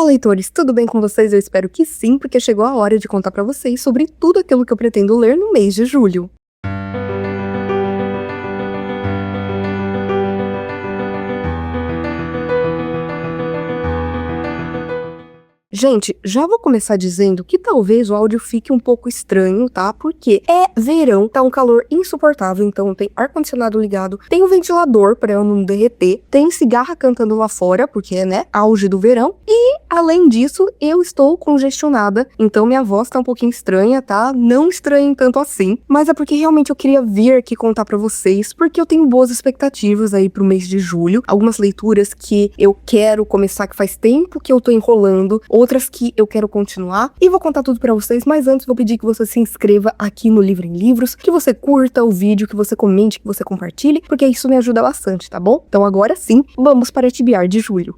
Olá, leitores, tudo bem com vocês? Eu espero que sim, porque chegou a hora de contar pra vocês sobre tudo aquilo que eu pretendo ler no mês de julho. Gente, já vou começar dizendo que talvez o áudio fique um pouco estranho, tá? Porque é verão, tá um calor insuportável, então tem ar-condicionado ligado, tem um ventilador pra eu não derreter, tem cigarra cantando lá fora, porque é, né, auge do verão, e além disso, eu estou congestionada, então minha voz tá um pouquinho estranha, tá? Não estranhem tanto assim, mas é porque realmente eu queria vir aqui contar pra vocês, porque eu tenho boas expectativas aí pro mês de julho, algumas leituras que eu quero começar que faz tempo que eu tô enrolando, outras que eu quero continuar, e vou contar tudo pra vocês, mas antes vou pedir que você se inscreva aqui no Livro em Livros, que você curta o vídeo, que você comente, que você compartilhe, porque isso me ajuda bastante, tá bom? Então agora sim, vamos para a TBR de julho.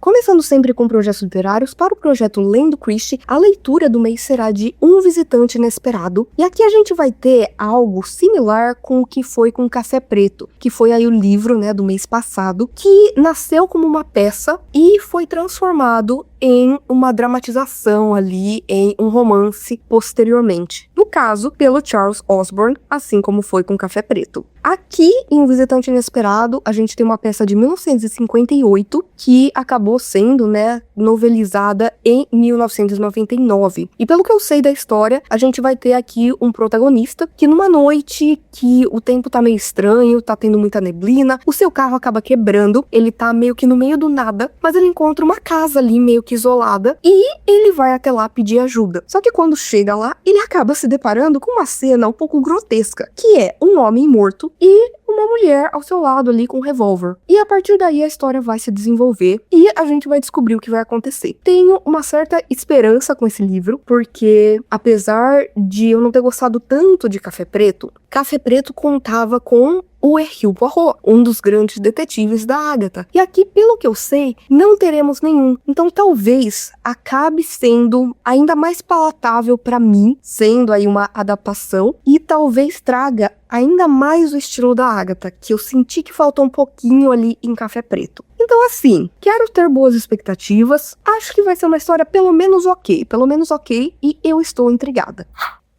Começando sempre com projetos literários, para o projeto Lendo Christie, a leitura do mês será de Um Visitante Inesperado, e aqui a gente vai ter algo similar com o que foi com Café Preto, que foi aí o livro, né, do mês passado, que nasceu como uma peça e foi transformado em uma dramatização ali, em um romance posteriormente. No caso, pelo Charles Osborne, assim como foi com Café Preto. Aqui, em Um Visitante Inesperado, a gente tem uma peça de 1958 que acabou sendo, né, novelizada em 1999. E pelo que eu sei da história, a gente vai ter aqui um protagonista que numa noite que o tempo tá meio estranho, tá tendo muita neblina, o seu carro acaba quebrando, ele tá meio que no meio do nada, mas ele encontra uma casa ali meio que isolada e ele vai até lá pedir ajuda. Só que quando chega lá, ele acaba se deparando com uma cena um pouco grotesca, que é um homem morto e uma mulher ao seu lado ali com um revólver. E a partir daí a história vai se desenvolver e a gente vai descobrir o que vai acontecer. Tenho uma certa esperança com esse livro, porque apesar de eu não ter gostado tanto de Café Preto contava com o Hercule Poirot, um dos grandes detetives da Agatha. E aqui, pelo que eu sei, não teremos nenhum. Então talvez acabe sendo ainda mais palatável para mim, sendo aí uma adaptação, e talvez traga ainda mais o estilo da Agatha, que eu senti que faltou um pouquinho ali em Café Preto. Então assim, quero ter boas expectativas, acho que vai ser uma história pelo menos ok, e eu estou intrigada.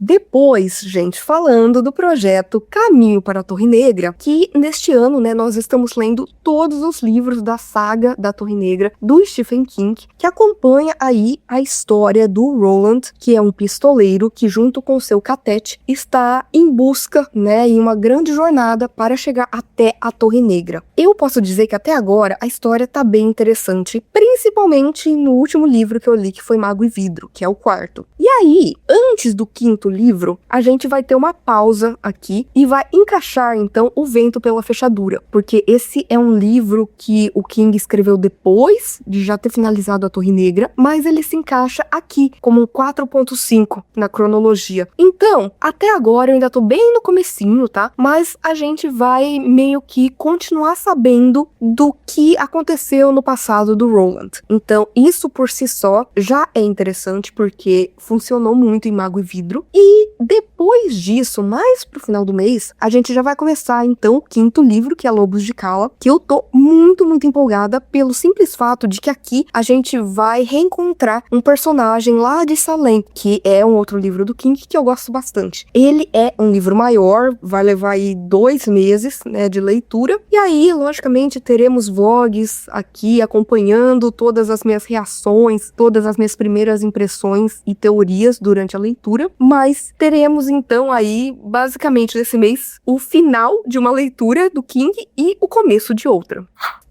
Depois, gente, falando do projeto Caminho para a Torre Negra, que neste ano, né, nós estamos lendo todos os livros da saga da Torre Negra do Stephen King, que acompanha aí a história do Roland, que é um pistoleiro que junto com seu catete está em busca, né, em uma grande jornada para chegar até a Torre Negra. Eu posso dizer que até agora a história tá bem interessante, principalmente no último livro que eu li, que foi Mago e Vidro, que é o quarto. E aí, antes do quinto livro, a gente vai ter uma pausa aqui e vai encaixar então O Vento pela Fechadura, porque esse é um livro que o King escreveu depois de já ter finalizado a Torre Negra, mas ele se encaixa aqui como um 4.5 na cronologia. Então, até agora eu ainda tô bem no comecinho, tá? Mas a gente vai meio que continuar sabendo do que aconteceu no passado do Roland. Então, isso por si só já é interessante porque funcionou muito em Mago e Vidro. E depois disso, mais pro final do mês, a gente já vai começar então o quinto livro, que é Lobos de Cala, que eu tô muito empolgada pelo simples fato de que aqui a gente vai reencontrar um personagem lá de Salem, que é um outro livro do King que eu gosto bastante. Ele é um livro maior, vai levar aí 2 meses, né, de leitura, e aí, logicamente, teremos vlogs aqui acompanhando todas as minhas reações, todas as minhas primeiras impressões e teorias durante a leitura, mas teremos então aí, basicamente nesse mês, o final de uma leitura do King e o começo de outra.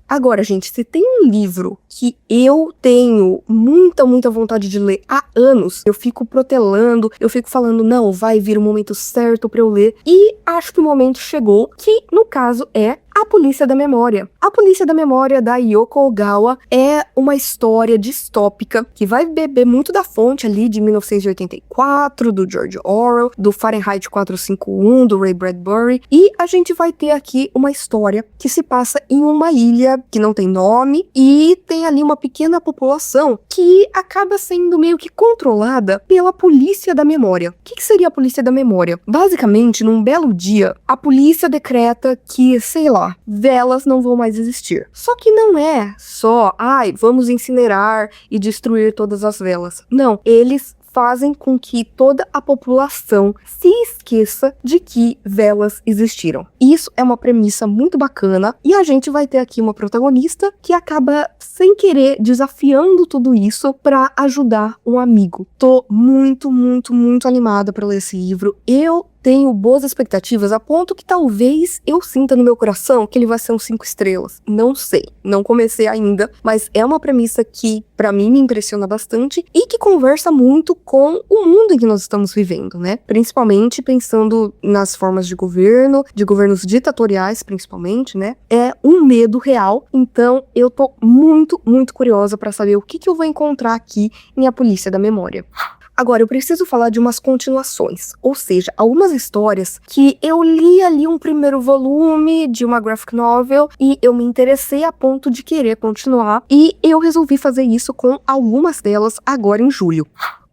Agora, gente, se tem um livro que eu tenho muita vontade de ler há anos, eu fico protelando, eu fico falando, não, vai vir o momento certo pra eu ler, e acho que o momento chegou, que no caso é A Polícia da Memória. A Polícia da Memória, da Yoko Ogawa, é uma história distópica que vai beber muito da fonte ali de 1984, do George Orwell, do Fahrenheit 451, do Ray Bradbury, e a gente vai ter aqui uma história que se passa em uma ilha que não tem nome e tem ali uma pequena população que acaba sendo meio que controlada pela Polícia da Memória. O que seria a Polícia da Memória? Basicamente, num belo dia, a polícia decreta que, sei lá, lá, velas não vão mais existir. Só que não é só, vamos incinerar e destruir todas as velas. Não, eles fazem com que toda a população se esqueça de que velas existiram. Isso é uma premissa muito bacana e a gente vai ter aqui uma protagonista que acaba sem querer desafiando tudo isso para ajudar um amigo. Tô muito, muito, muito animada para ler esse livro. Eu tenho boas expectativas a ponto que talvez eu sinta no meu coração que ele vai ser um 5 estrelas. Não sei, não comecei ainda, mas é uma premissa que pra mim me impressiona bastante e que conversa muito com o mundo em que nós estamos vivendo, né? Principalmente pensando nas formas de governo, de governos ditatoriais principalmente, né? É um medo real, então eu tô muito, muito curiosa pra saber o que eu vou encontrar aqui em A Polícia da Memória. Agora, eu preciso falar de umas continuações, ou seja, algumas histórias que eu li ali um primeiro volume de uma graphic novel e eu me interessei a ponto de querer continuar e eu resolvi fazer isso com algumas delas agora em julho.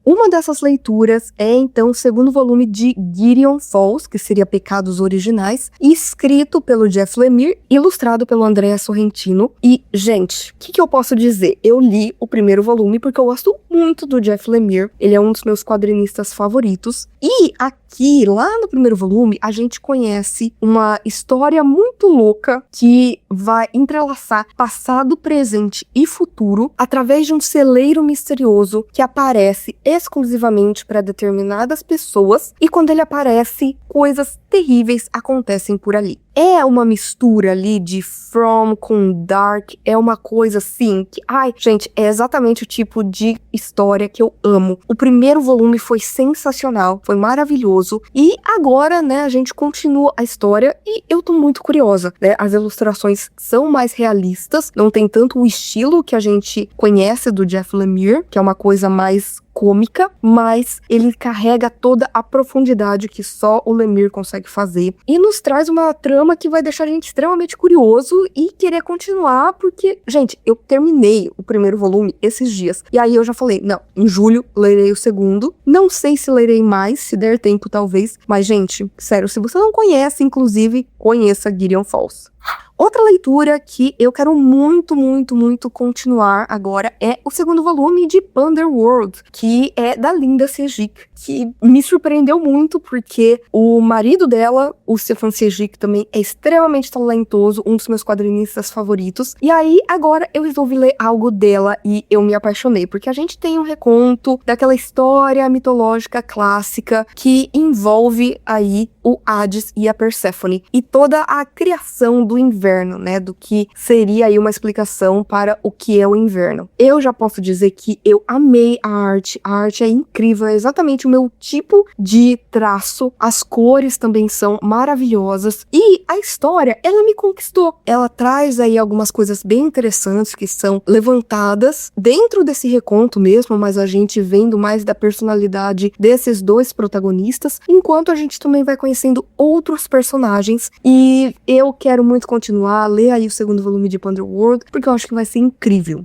Uma dessas leituras é, então, o segundo volume de Gideon Falls, que seria Pecados Originais, escrito pelo Jeff Lemire, ilustrado pelo Andrea Sorrentino. E, gente, o que eu posso dizer? Eu li o primeiro volume porque eu gosto muito do Jeff Lemire, ele é um dos meus quadrinistas favoritos. E aqui, lá no primeiro volume, a gente conhece uma história muito louca que vai entrelaçar passado, presente e futuro através de um celeiro misterioso que aparece exclusivamente para determinadas pessoas e quando ele aparece, coisas terríveis acontecem por ali. É uma mistura ali de From com Dark, é uma coisa assim que, gente, é exatamente o tipo de história que eu amo. O primeiro volume foi sensacional, foi maravilhoso e agora, né, a gente continua a história e eu tô muito curiosa, né? As ilustrações são mais realistas, não tem tanto o estilo que a gente conhece do Jeff Lemire, que é uma coisa mais cômica, mas ele carrega toda a profundidade que só o Lemire consegue fazer e nos traz uma trama que vai deixar a gente extremamente curioso e querer continuar, porque, gente, eu terminei o primeiro volume esses dias, e aí eu já falei, não, em julho lerei o segundo, não sei se lerei mais, se der tempo talvez, mas, gente, sério, se você não conhece, inclusive, conheça Gideon Falls. Outra leitura que eu quero muito, muito, muito continuar agora é o segundo volume de Panderworld, que é da Linda Sejic, que me surpreendeu muito porque o marido dela, o Stefan Sejic, também é extremamente talentoso, um dos meus quadrinistas favoritos. E aí, agora eu resolvi ler algo dela e eu me apaixonei, porque a gente tem um reconto daquela história mitológica clássica que envolve aí o Hades e a Perséfone e toda a criação do inverno, né, do que seria aí uma explicação para o que é o inverno. Eu já posso dizer que eu amei a arte é incrível, é exatamente o meu tipo de traço, as cores também são maravilhosas e a história, ela me conquistou. Ela traz aí algumas coisas bem interessantes que são levantadas dentro desse reconto mesmo, mas a gente vendo mais da personalidade desses dois protagonistas, enquanto a gente também vai conhecendo outros personagens e eu quero muito continuar, ler aí o segundo volume de Panderworld, porque eu acho que vai ser incrível.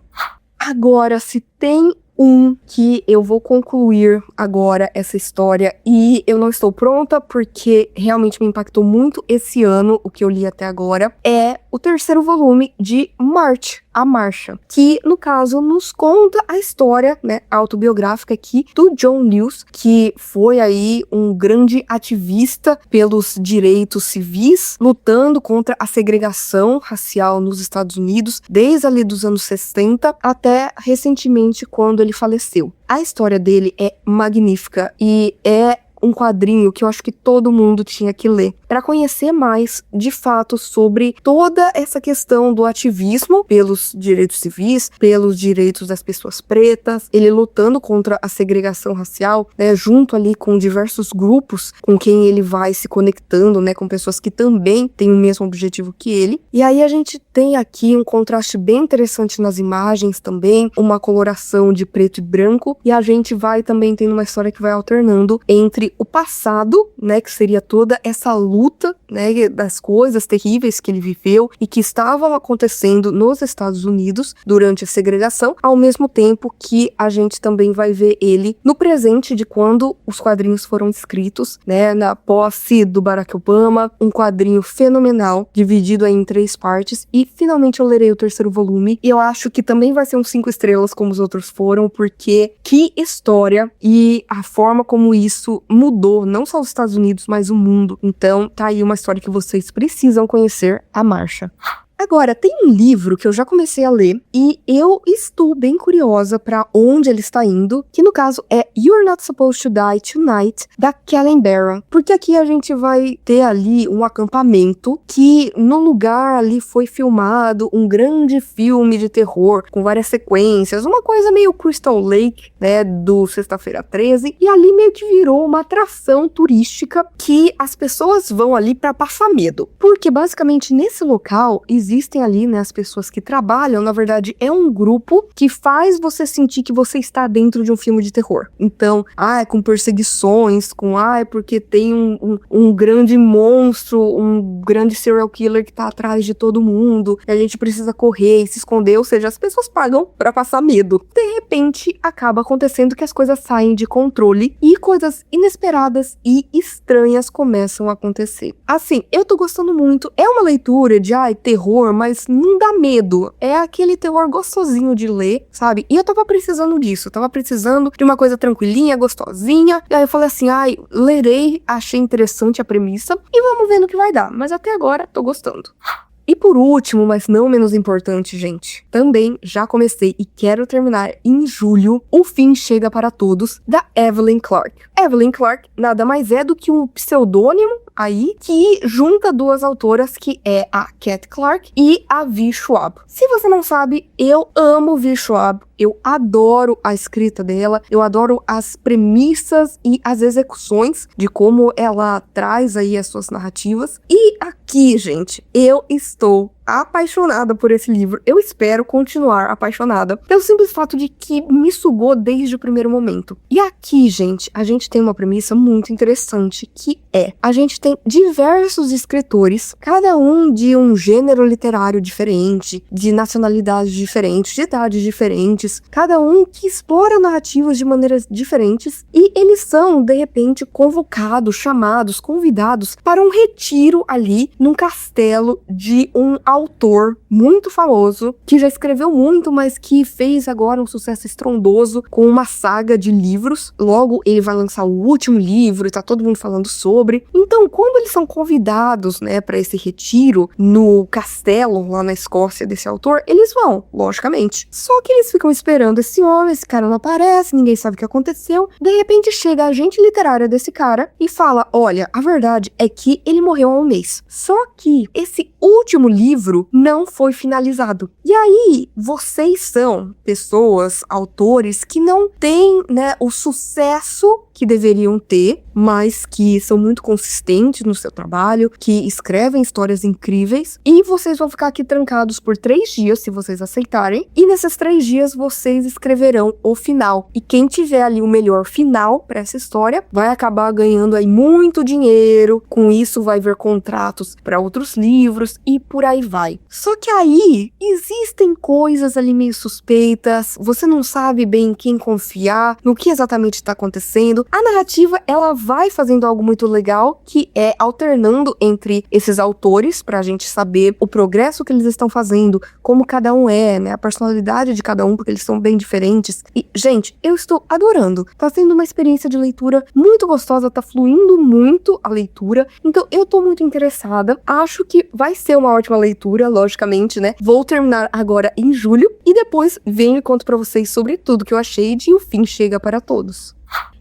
Agora, se tem um que eu vou concluir agora essa história e eu não estou pronta porque realmente me impactou muito esse ano, o que eu li até agora, é o terceiro volume de March, A Marcha, que no caso nos conta a história, né, autobiográfica aqui do John Lewis, que foi aí um grande ativista pelos direitos civis, lutando contra a segregação racial nos Estados Unidos, desde ali dos anos 60 até recentemente quando ele faleceu. A história dele é magnífica e é um quadrinho que eu acho que todo mundo tinha que ler para conhecer mais, de fato, sobre toda essa questão do ativismo pelos direitos civis, pelos direitos das pessoas pretas, ele lutando contra a segregação racial, né, junto ali com diversos grupos com quem ele vai se conectando, né, com pessoas que também têm o mesmo objetivo que ele. E aí a gente tem aqui um contraste bem interessante nas imagens também, uma coloração de preto e branco, e a gente vai também tendo uma história que vai alternando entre o passado, né, que seria toda essa luta, né, das coisas terríveis que ele viveu e que estavam acontecendo nos Estados Unidos durante a segregação, ao mesmo tempo que a gente também vai ver ele no presente de quando os quadrinhos foram escritos, né, na posse do Barack Obama, um quadrinho fenomenal, dividido aí em 3 partes, e finalmente eu lerei o 3º volume, e eu acho que também vai ser um 5 estrelas como os outros foram, porque que história e a forma como isso mudou, não só os Estados Unidos, mas o mundo. Então, tá aí uma história que vocês precisam conhecer, A Marcha. Agora, tem um livro que eu já comecei a ler e eu estou bem curiosa para onde ele está indo, que no caso é You're Not Supposed to Die Tonight, da Kellen Barron. Porque aqui a gente vai ter ali um acampamento que no lugar ali foi filmado um grande filme de terror com várias sequências, uma coisa meio Crystal Lake, né, do Sexta-feira 13, e ali meio que virou uma atração turística que as pessoas vão ali para passar medo. Porque basicamente nesse local existem ali, né, as pessoas que trabalham, na verdade é um grupo que faz você sentir que você está dentro de um filme de terror. Então, com perseguições, porque tem um grande monstro, um grande serial killer que tá atrás de todo mundo, e a gente precisa correr e se esconder, ou seja, as pessoas pagam pra passar medo. De repente, acaba acontecendo que as coisas saem de controle e coisas inesperadas e estranhas começam a acontecer. Assim, eu tô gostando muito, é uma leitura de, terror, mas não dá medo. É aquele terror gostosinho de ler, sabe? E eu tava precisando disso. Eu tava precisando de uma coisa tranquilinha, gostosinha. E aí eu falei assim, lerei, achei interessante a premissa e vamos ver no que vai dar. Mas até agora, tô gostando. E por último, mas não menos importante, gente, também já comecei e quero terminar em julho, O Fim Chega para Todos, da Evelyn Clark. Evelyn Clark nada mais é do que um pseudônimo aí que junta 2 autoras, que é a Cat Clark e a Vi Schwab. Se você não sabe, eu amo Vi Schwab. Eu adoro a escrita dela, eu adoro as premissas e as execuções de como ela traz aí as suas narrativas. E aqui, gente, eu estou apaixonada por esse livro. Eu espero continuar apaixonada pelo simples fato de que me sugou desde o primeiro momento. E aqui, gente, a gente tem uma premissa muito interessante, que a gente tem diversos escritores, cada um de um gênero literário diferente, de nacionalidades diferentes, de idades diferentes, cada um que explora narrativas de maneiras diferentes, e eles são, de repente, convocados, chamados, convidados para um retiro ali num castelo de um autor muito famoso, que já escreveu muito, mas que fez agora um sucesso estrondoso com uma saga de livros. Logo, ele vai lançar o último livro e tá todo mundo falando sobre. Então, quando eles são convidados, né, para esse retiro no castelo lá na Escócia desse autor, eles vão, logicamente. Só que eles ficam esperando esse homem, esse cara não aparece, ninguém sabe o que aconteceu. De repente, chega a agente literária desse cara e fala, olha, a verdade é que ele morreu há um mês. Só que esse último livro não foi finalizado. E aí, vocês são pessoas, autores, que não têm, né, o sucesso que deveriam ter, mas que são muito consistentes no seu trabalho, que escrevem histórias incríveis, e vocês vão ficar aqui trancados por 3 dias, se vocês aceitarem, e nesses 3 dias vocês escreverão o final. E quem tiver ali o melhor final para essa história vai acabar ganhando aí muito dinheiro, com isso vai ver contratos para outros livros e por aí vai. Só que aí existem coisas ali meio suspeitas, você não sabe bem em quem confiar, no que exatamente está acontecendo. A narrativa, ela vai fazendo algo muito legal, que é alternando entre esses autores, pra gente saber o progresso que eles estão fazendo, como cada um né, a personalidade de cada um, porque eles são bem diferentes. E, gente, eu estou adorando. Tá sendo uma experiência de leitura muito gostosa, tá fluindo muito a leitura, então eu tô muito interessada. Acho que vai ser uma ótima leitura, logicamente, né? Vou terminar agora em julho, e depois venho e conto pra vocês sobre tudo que eu achei de O Fim Chega para Todos.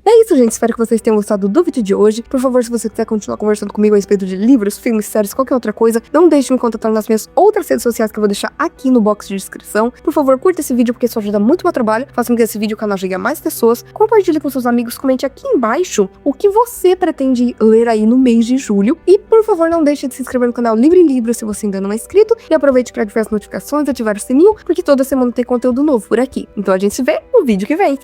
É isso, gente. Espero que vocês tenham gostado do vídeo de hoje. Por favor, se você quiser continuar conversando comigo a respeito de livros, filmes, séries, qualquer outra coisa, não deixe de me contatar nas minhas outras redes sociais que eu vou deixar aqui no box de descrição. Por favor, curta esse vídeo porque isso ajuda muito o meu trabalho. Faça com que esse vídeo, o canal, chegue a mais pessoas. Compartilhe com seus amigos, comente aqui embaixo o que você pretende ler aí no mês de julho. E, por favor, não deixe de se inscrever no canal Livre em Livro se você ainda não é inscrito. E aproveite para ativar as notificações e ativar o sininho, porque toda semana tem conteúdo novo por aqui. Então a gente se vê no vídeo que vem.